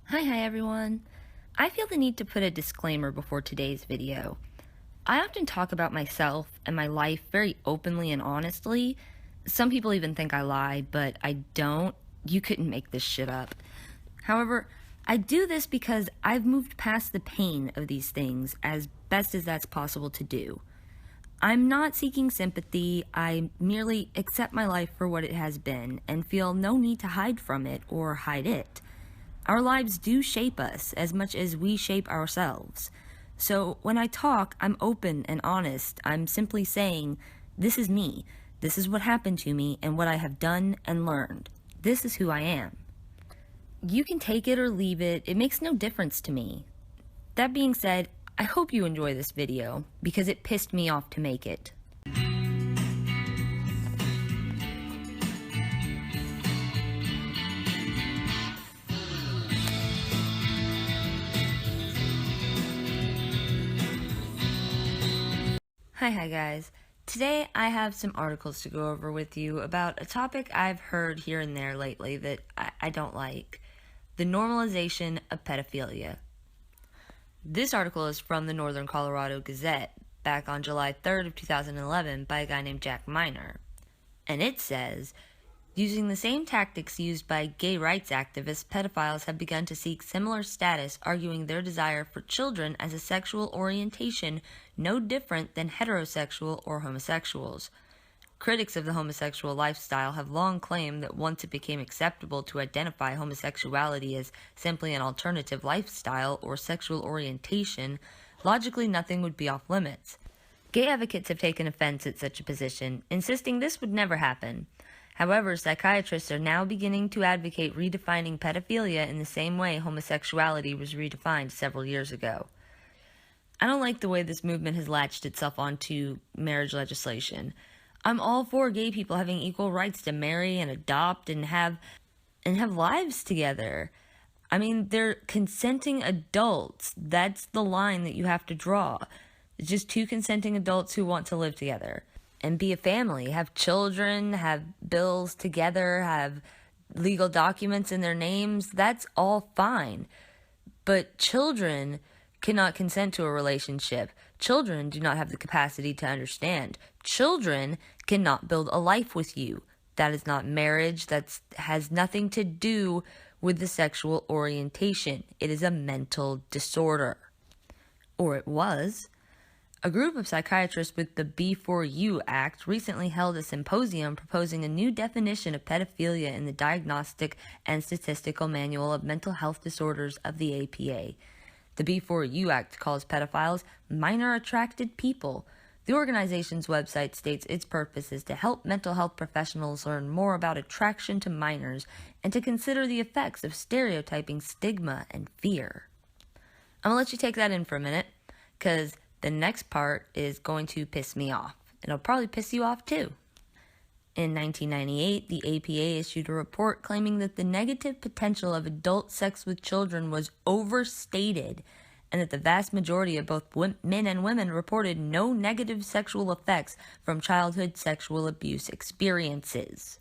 Hi everyone. I feel the need to put a disclaimer before today's video. I often talk about myself and my life very openly and honestly. Some people even think I lie, but I don't. You couldn't make this shit up. However, I do this because I've moved past the pain of these things as best as that's possible to do. I'm not seeking sympathy, I merely accept my life for what it has been and feel no need to hide from it or hide it. Our lives do shape us as much as we shape ourselves. So when I talk, I'm open and honest. I'm simply saying, this is me. This is what happened to me and what I have done and learned. This is who I am. You can take it or leave it. It makes no difference to me. That being said, I hope you enjoy this video because it pissed me off to make it. Hi guys. Today I have some articles to go over with you about a topic I've heard here and there lately that I don't like. The normalization of pedophilia. This article is from the Northern Colorado Gazette back on July 3rd of 2011 by a guy named Jack Miner. And it says, using the same tactics used by gay rights activists, pedophiles have begun to seek similar status, arguing their desire for children as a sexual orientation no different than heterosexual or homosexuals. Critics of the homosexual lifestyle have long claimed that once it became acceptable to identify homosexuality as simply an alternative lifestyle or sexual orientation, logically nothing would be off limits. Gay advocates have taken offense at such a position, insisting this would never happen. However, psychiatrists are now beginning to advocate redefining pedophilia in the same way homosexuality was redefined several years ago. I don't like the way this movement has latched itself onto marriage legislation. I'm all for gay people having equal rights to marry and adopt and have lives together. I mean, they're consenting adults. That's the line that you have to draw. It's just two consenting adults who want to live together and be a family, have children, have bills together, have legal documents in their names. That's all fine. But children cannot consent to a relationship. Children do not have the capacity to understand. Children cannot build a life with you. That is not marriage. That has nothing to do with the sexual orientation. It is a mental disorder. Or it was. A group of psychiatrists with the B4U Act recently held a symposium proposing a new definition of pedophilia in the Diagnostic and Statistical Manual of Mental Health Disorders of the APA. The B4U Act calls pedophiles minor attracted people. The organization's website states its purpose is to help mental health professionals learn more about attraction to minors and to consider the effects of stereotyping, stigma, and fear. I'm going to let you take that in for a minute, because the next part is going to piss me off. It'll probably piss you off too. In 1998, the APA issued a report claiming that the negative potential of adult sex with children was overstated and that the vast majority of both men and women reported no negative sexual effects from childhood sexual abuse experiences.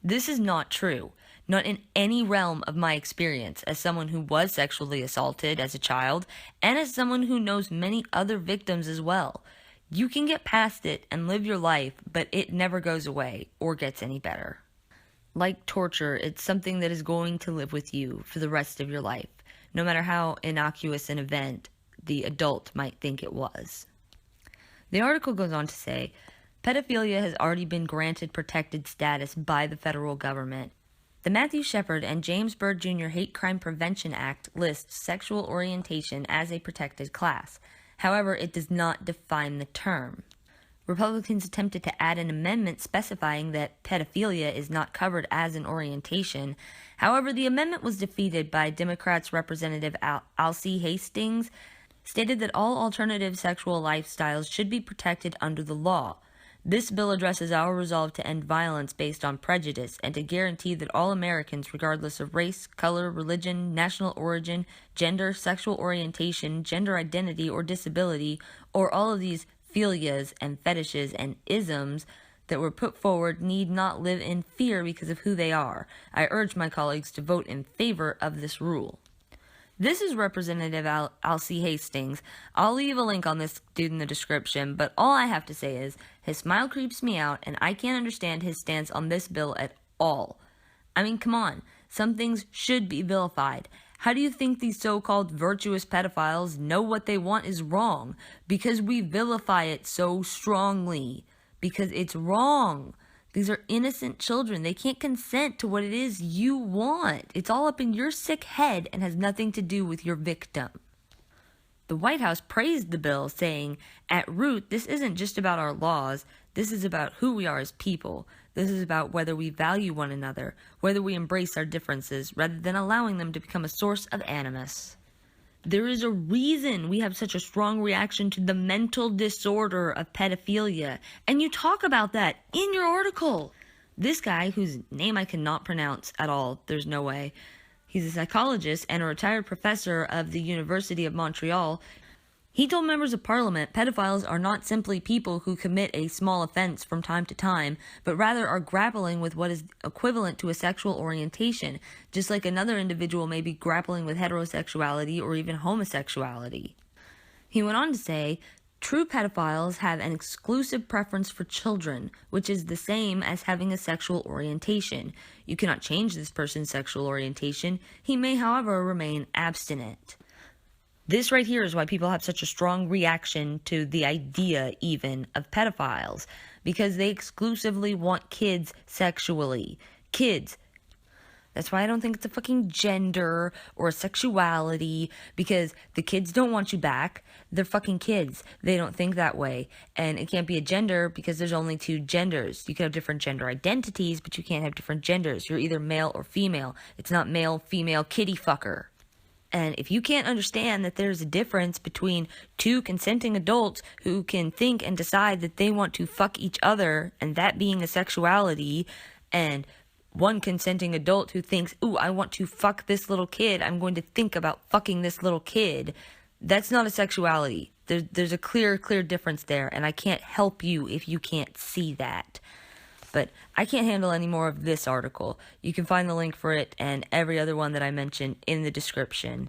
This is not true. Not in any realm of my experience as someone who was sexually assaulted as a child and as someone who knows many other victims as well. You can get past it and live your life, but it never goes away or gets any better. Like torture, it's something that is going to live with you for the rest of your life, no matter how innocuous an event the adult might think it was. The article goes on to say, pedophilia has already been granted protected status by the federal government. The Matthew Shepard and James Byrd Jr. Hate Crime Prevention Act lists sexual orientation as a protected class. However, it does not define the term. Republicans attempted to add an amendment specifying that pedophilia is not covered as an orientation. However, the amendment was defeated by Democrats Representative Alcee Hastings, stated that all alternative sexual lifestyles should be protected under the law. This bill addresses our resolve to end violence based on prejudice and to guarantee that all Americans, regardless of race, color, religion, national origin, gender, sexual orientation, gender identity, or disability, or all of these philias and fetishes and isms that were put forward, need not live in fear because of who they are. I urge my colleagues to vote in favor of this rule. This is Representative Alcee Hastings. I'll leave a link on this dude in the description, but all I have to say is his smile creeps me out, and I can't understand his stance on this bill at all. I mean, come on. Some things should be vilified. How do you think these so-called virtuous pedophiles know what they want is wrong? Because we vilify it so strongly. Because it's wrong. These are innocent children. They can't consent to what it is you want. It's all up in your sick head and has nothing to do with your victim. The White House praised the bill, saying, "At root, this isn't just about our laws. This is about who we are as people. This is about whether we value one another, whether we embrace our differences, rather than allowing them to become a source of animus." There is a reason we have such a strong reaction to the mental disorder of pedophilia, and you talk about that in your article. This guy, whose name I cannot pronounce at all, there's no way, he's a psychologist and a retired professor of the University of Montreal. He told members of parliament pedophiles are not simply people who commit a small offense from time to time, but rather are grappling with what is equivalent to a sexual orientation, just like another individual may be grappling with heterosexuality or even homosexuality. He went on to say, "True pedophiles have an exclusive preference for children, which is the same as having a sexual orientation. You cannot change this person's sexual orientation. He may, however, remain abstinent." This right here is why people have such a strong reaction to the idea even of pedophiles, because they exclusively want kids sexually. Kids. That's why I don't think it's a fucking gender or a sexuality, because the kids don't want you back. They're fucking kids. They don't think that way. And it can't be a gender because there's only two genders. You can have different gender identities, but you can't have different genders. You're either male or female. It's not male, female, kitty fucker. And if you can't understand that there's a difference between two consenting adults who can think and decide that they want to fuck each other, and that being a sexuality, and one consenting adult who thinks, "Ooh, I want to fuck this little kid, I'm going to think about fucking this little kid," that's not a sexuality. There's a clear difference there, and I can't help you if you can't see that. But I can't handle any more of this article. You can find the link for it and every other one that I mentioned in the description.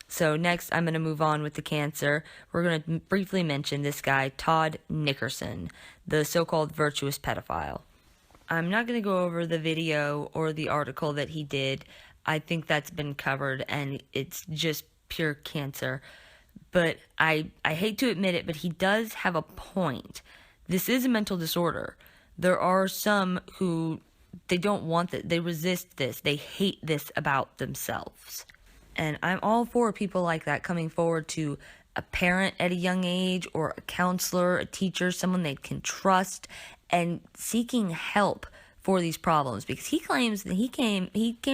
So next, I'm going to move on with the cancer. We're going to briefly mention this guy, Todd Nickerson, the so-called virtuous pedophile. I'm not going to go over the video or the article that he did. I think that's been covered, and it's just pure cancer. But I hate to admit it, but he does have a point. This is a mental disorder. There are some who, they don't want it. They resist this. They hate this about themselves. And I'm all for people like that coming forward to a parent at a young age, or a counselor, a teacher, someone they can trust, and seeking help for these problems. Because he claims that he came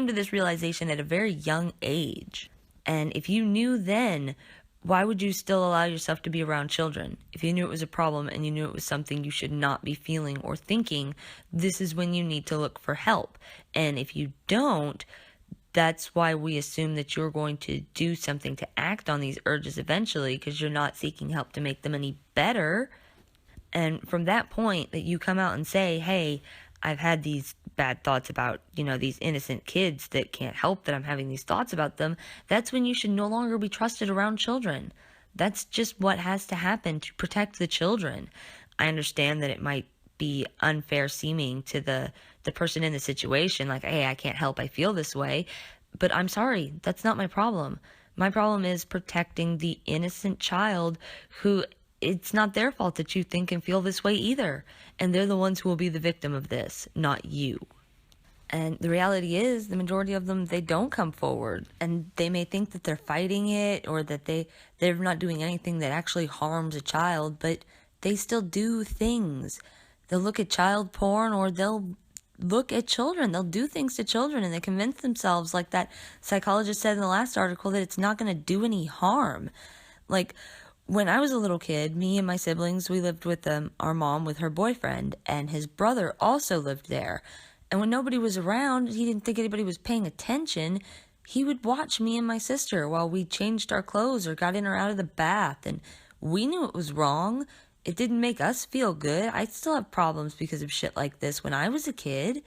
to this realization at a very young age. And if you knew then, why would you still allow yourself to be around children? If you knew it was a problem and you knew it was something you should not be feeling or thinking, this is when you need to look for help. And if you don't, that's why we assume that you're going to do something to act on these urges eventually, because you're not seeking help to make them any better. And from that point that you come out and say, "Hey, I've had these bad thoughts about, these innocent kids that can't help that I'm having these thoughts about them," that's when you should no longer be trusted around children. That's just what has to happen to protect the children. I understand that it might be unfair seeming to the person in the situation, like, "Hey, I can't help, I feel this way." But I'm sorry, that's not my problem. My problem is protecting the innocent child who, it's not their fault that you think and feel this way either. And they're the ones who will be the victim of this, not you. And the reality is, the majority of them, they don't come forward. And they may think that they're fighting it, or that they're not doing anything that actually harms a child, but they still do things. They'll look at child porn, or they'll look at children. They'll do things to children, and they convince themselves, like that psychologist said in the last article, that it's not going to do any harm. Like, when I was a little kid, me and my siblings, we lived with our mom with her boyfriend, and his brother also lived there. And when nobody was around, he didn't think anybody was paying attention. He would watch me and my sister while we changed our clothes or got in or out of the bath. And we knew it was wrong. It didn't make us feel good. I still have problems because of shit like this when I was a kid.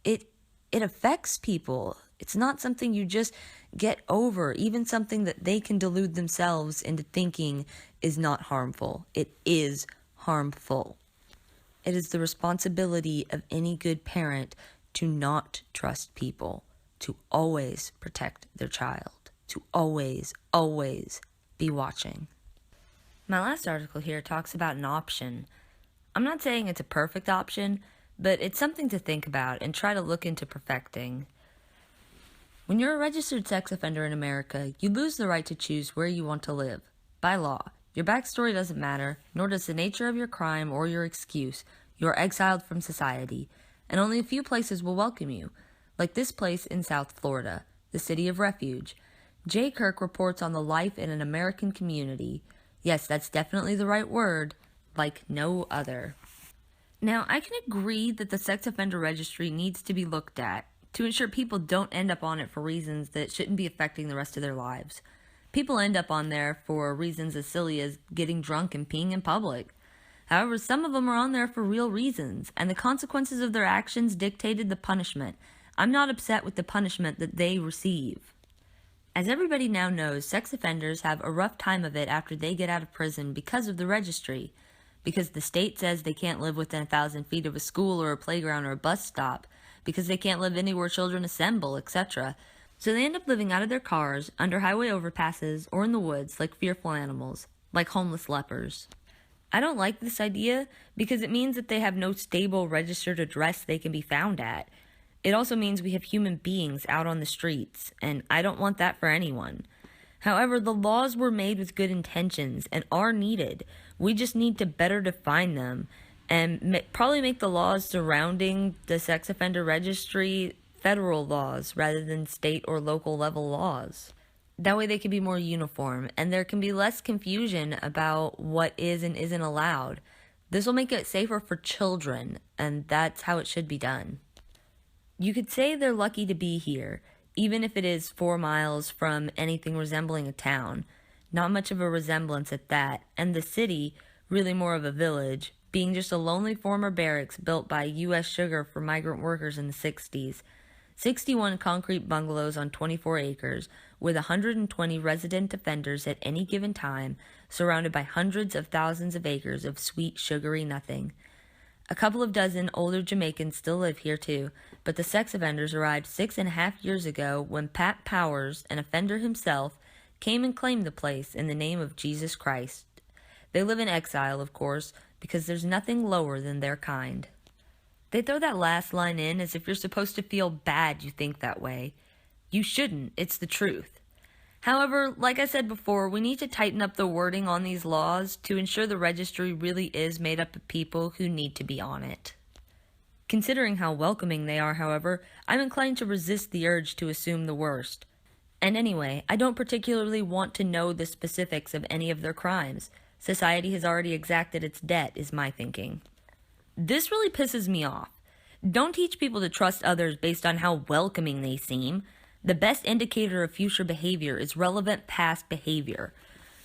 It affects people. It's not something you just get over, even something that they can delude themselves into thinking is not harmful. It is harmful. It is the responsibility of any good parent to not trust people, to always protect their child, to always, always be watching. My last article here talks about an option. I'm not saying it's a perfect option, but it's something to think about and try to look into perfecting. When you're a registered sex offender in America, you lose the right to choose where you want to live. By law, your backstory doesn't matter, nor does the nature of your crime or your excuse. You are exiled from society, and only a few places will welcome you, like this place in South Florida, the City of Refuge. Jay Kirk reports on the life in an American community. Yes, that's definitely the right word, like no other. Now, I can agree that the sex offender registry needs to be looked at to ensure people don't end up on it for reasons that shouldn't be affecting the rest of their lives. People end up on there for reasons as silly as getting drunk and peeing in public. However, some of them are on there for real reasons, and the consequences of their actions dictated the punishment. I'm not upset with the punishment that they receive. As everybody now knows, sex offenders have a rough time of it after they get out of prison because of the registry. Because the state says they can't live within 1,000 feet of a school or a playground or a bus stop, because they can't live anywhere children assemble, etc. So they end up living out of their cars, under highway overpasses, or in the woods like fearful animals, like homeless lepers. I don't like this idea because it means that they have no stable registered address they can be found at. It also means we have human beings out on the streets, and I don't want that for anyone. However, the laws were made with good intentions and are needed. We just need to better define them and probably make the laws surrounding the sex offender registry federal laws rather than state or local level laws. That way they can be more uniform and there can be less confusion about what is and isn't allowed. This will make it safer for children, and that's how it should be done. You could say they're lucky to be here, even if it is 4 miles from anything resembling a town. Not much of a resemblance at that, and the city, really more of a village, being just a lonely former barracks built by U.S. Sugar for migrant workers in the 60s. 61 concrete bungalows on 24 acres, with 120 resident offenders at any given time, surrounded by hundreds of thousands of acres of sweet, sugary nothing. A couple of dozen older Jamaicans still live here too, but the sex offenders arrived 6.5 years ago when Pat Powers, an offender himself, came and claimed the place in the name of Jesus Christ. They live in exile, of course, because there's nothing lower than their kind. They throw that last line in as if you're supposed to feel bad you think that way. You shouldn't, it's the truth. However, like I said before, we need to tighten up the wording on these laws to ensure the registry really is made up of people who need to be on it. Considering how welcoming they are, however, I'm inclined to resist the urge to assume the worst. And anyway, I don't particularly want to know the specifics of any of their crimes. Society has already exacted its debt, is my thinking. This really pisses me off. Don't teach people to trust others based on how welcoming they seem. The best indicator of future behavior is relevant past behavior.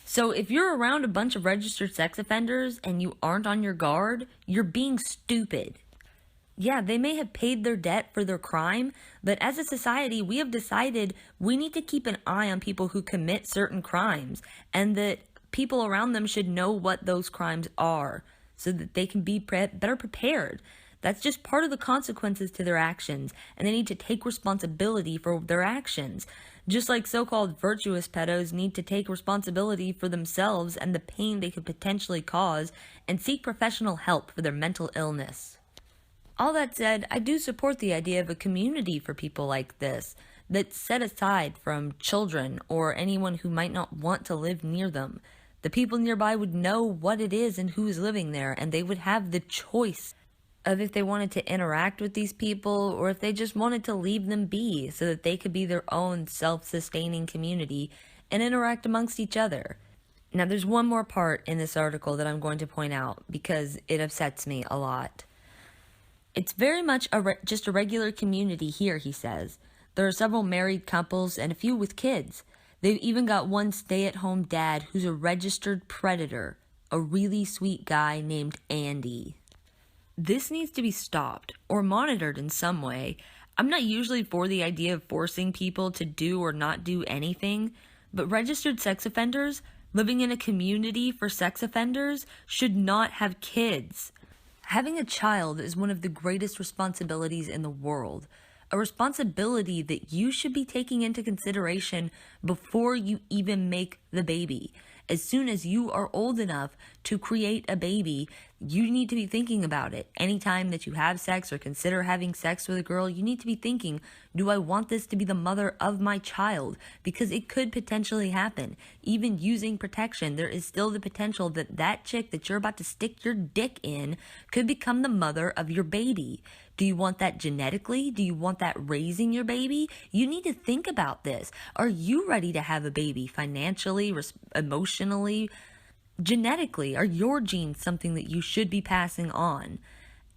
So if you're around a bunch of registered sex offenders and you aren't on your guard, you're being stupid. Yeah, they may have paid their debt for their crime, but as a society, we have decided we need to keep an eye on people who commit certain crimes, and that people around them should know what those crimes are so that they can be better prepared. That's just part of the consequences to their actions, and they need to take responsibility for their actions. Just like so-called virtuous pedos need to take responsibility for themselves and the pain they could potentially cause, and seek professional help for their mental illness. All that said, I do support the idea of a community for people like this, that's set aside from children or anyone who might not want to live near them. The people nearby would know what it is and who's living there, and they would have the choice of if they wanted to interact with these people or if they just wanted to leave them be so that they could be their own self-sustaining community and interact amongst each other. Now, there's one more part in this article that I'm going to point out because it upsets me a lot. It's very much just a regular community here, he says. There are several married couples and a few with kids. They've even got one stay-at-home dad who's a registered predator, a really sweet guy named Andy. This needs to be stopped or monitored in some way. I'm not usually for the idea of forcing people to do or not do anything, but registered sex offenders living in a community for sex offenders should not have kids. Having a child is one of the greatest responsibilities in the world, a responsibility that you should be taking into consideration before you even make the baby. As soon as you are old enough to create a baby, you need to be thinking about it. Anytime that you have sex or consider having sex with a girl, you need to be thinking, do I want this to be the mother of my child? Because it could potentially happen. Even using protection, there is still the potential that that chick that you're about to stick your dick in could become the mother of your baby. Do you want that genetically? Do you want that raising your baby? You need to think about this. Are you ready to have a baby financially, emotionally, genetically? Are your genes something that you should be passing on?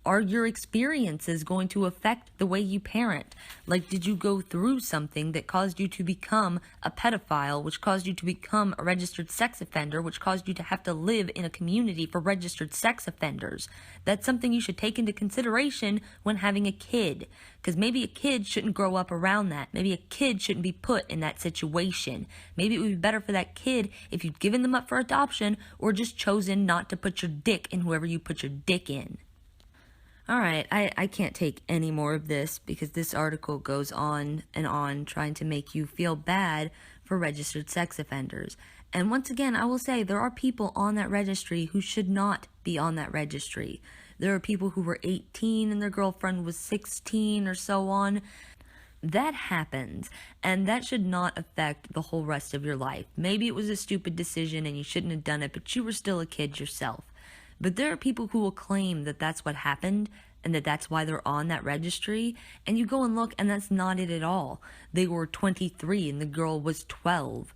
Are your experiences going to affect the way you parent? Like, did you go through something that caused you to become a pedophile, which caused you to become a registered sex offender, which caused you to have to live in a community for registered sex offenders? That's something you should take into consideration when having a kid, because maybe a kid shouldn't grow up around that. Maybe a kid shouldn't be put in that situation. Maybe it would be better for that kid if you'd given them up for adoption or just chosen not to put your dick in whoever you put your dick in. Alright, I can't take any more of this because this article goes on and on trying to make you feel bad for registered sex offenders. And once again, I will say there are people on that registry who should not be on that registry. There are people who were 18 and their girlfriend was 16 or so on. That happens, and that should not affect the whole rest of your life. Maybe it was a stupid decision and you shouldn't have done it, but you were still a kid yourself. But there are people who will claim that that's what happened and that that's why they're on that registry. And you go and look, and that's not it at all. They were 23 and the girl was 12.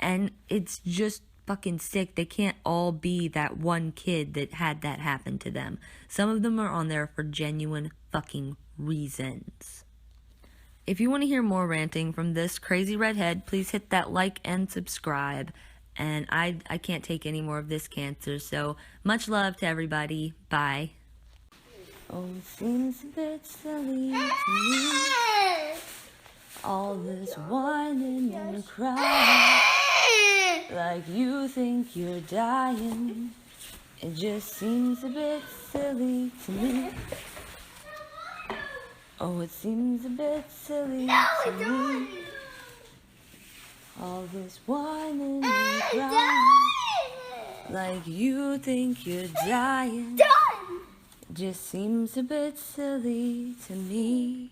And it's just fucking sick. They can't all be that one kid that had that happen to them. Some of them are on there for genuine fucking reasons. If you want to hear more ranting from this crazy redhead, please hit that like and subscribe. And I can't take any more of this cancer, so much love to everybody. Bye. Oh, it seems a bit silly to me, all this whining and crying, like you think you're dying. It just seems a bit silly to me. Oh, it seems a bit silly to me, all this whining and crying, like you think you're dying. Just seems a bit silly to me.